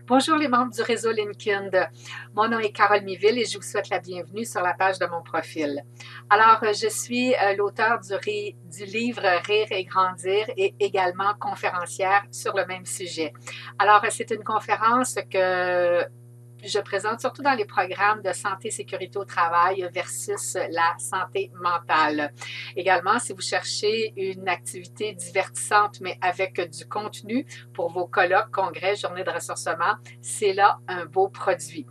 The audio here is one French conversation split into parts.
Bonjour les membres du réseau LinkedIn. Mon nom est Carole Miville et je vous souhaite la bienvenue sur la page de mon profil. Alors, je suis l'auteur du livre Rire et grandir et également conférencière sur le même sujet. Alors, c'est une conférence que je présente surtout dans les programmes de santé et sécurité au travail versus la santé mentale. Également, si vous cherchez une activité divertissante mais avec du contenu pour vos colloques, congrès, journées de ressourcement, c'est là un beau produit.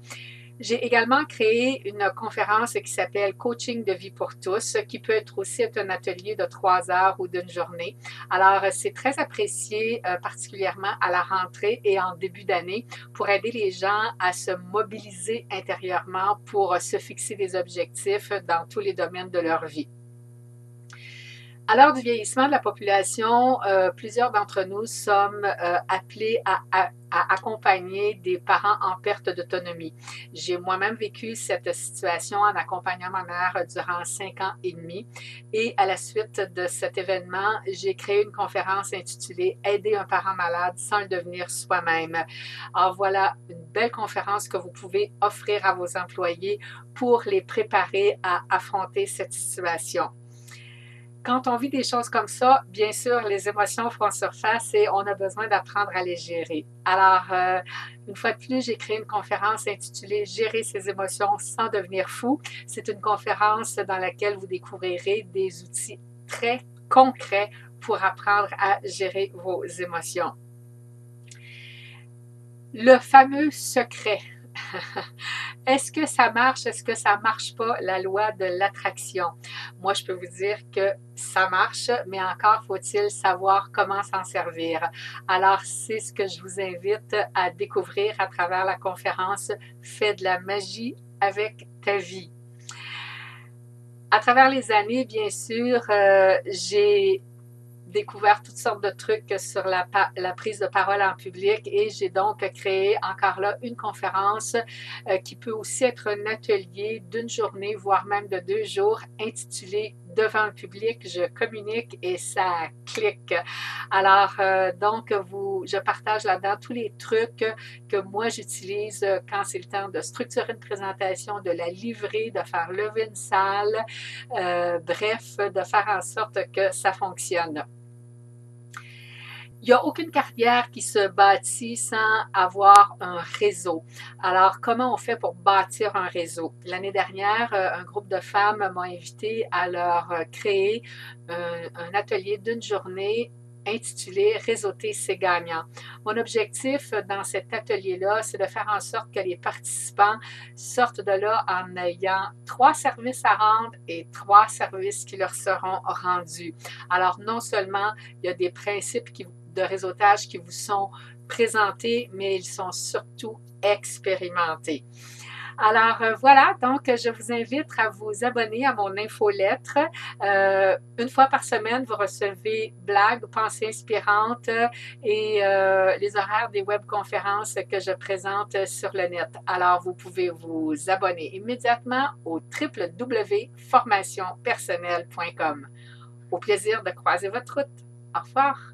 J'ai également créé une conférence qui s'appelle Coaching de vie pour tous, qui peut être aussi un atelier de 3 heures ou d'une journée. Alors, c'est très apprécié, particulièrement à la rentrée et en début d'année, pour aider les gens à se mobiliser intérieurement pour se fixer des objectifs dans tous les domaines de leur vie. À l'heure du vieillissement de la population, plusieurs d'entre nous sommes appelés à accompagner des parents en perte d'autonomie. J'ai moi-même vécu cette situation en accompagnant ma mère durant 5 ans et demi. Et à la suite de cet événement, j'ai créé une conférence intitulée Aider un parent malade sans le devenir soi-même. Alors voilà une belle conférence que vous pouvez offrir à vos employés pour les préparer à affronter cette situation. Quand on vit des choses comme ça, bien sûr, les émotions font surface et on a besoin d'apprendre à les gérer. Alors, une fois de plus, j'ai créé une conférence intitulée Gérer ses émotions sans devenir fou. C'est une conférence dans laquelle vous découvrirez des outils très concrets pour apprendre à gérer vos émotions. Le fameux secret. Est-ce que ça marche? Est-ce que ça marche pas, la loi de l'attraction? Moi, je peux vous dire que ça marche, mais encore faut-il savoir comment s'en servir. Alors, c'est ce que je vous invite à découvrir à travers la conférence Fais de la magie avec ta vie. À travers les années, bien sûr, j'ai découvert toutes sortes de trucs sur la prise de parole en public et j'ai donc créé encore là une conférence qui peut aussi être un atelier d'une journée, voire même de 2 jours, intitulé Devant le public, je communique et ça clique. Alors, donc, je partage là-dedans tous les trucs que moi j'utilise quand c'est le temps de structurer une présentation, de la livrer, de faire lever une salle, bref, de faire en sorte que ça fonctionne. Il n'y a aucune carrière qui se bâtit sans avoir un réseau. Alors, comment on fait pour bâtir un réseau? L'année dernière, un groupe de femmes m'a invité à leur créer un atelier d'une journée intitulé Réseauter, c'est gagnant. Mon objectif dans cet atelier-là, c'est de faire en sorte que les participants sortent de là en ayant 3 services à rendre et 3 services qui leur seront rendus. Alors, non seulement il y a des principes de réseautage qui vous sont présentés, mais ils sont surtout expérimentés. Alors voilà, donc je vous invite à vous abonner à mon infolettre. Une fois par semaine, vous recevez blagues, pensées inspirantes et les horaires des webconférences que je présente sur le net. Alors, vous pouvez vous abonner immédiatement au www.formationpersonnelle.com. Au plaisir de croiser votre route. Au revoir.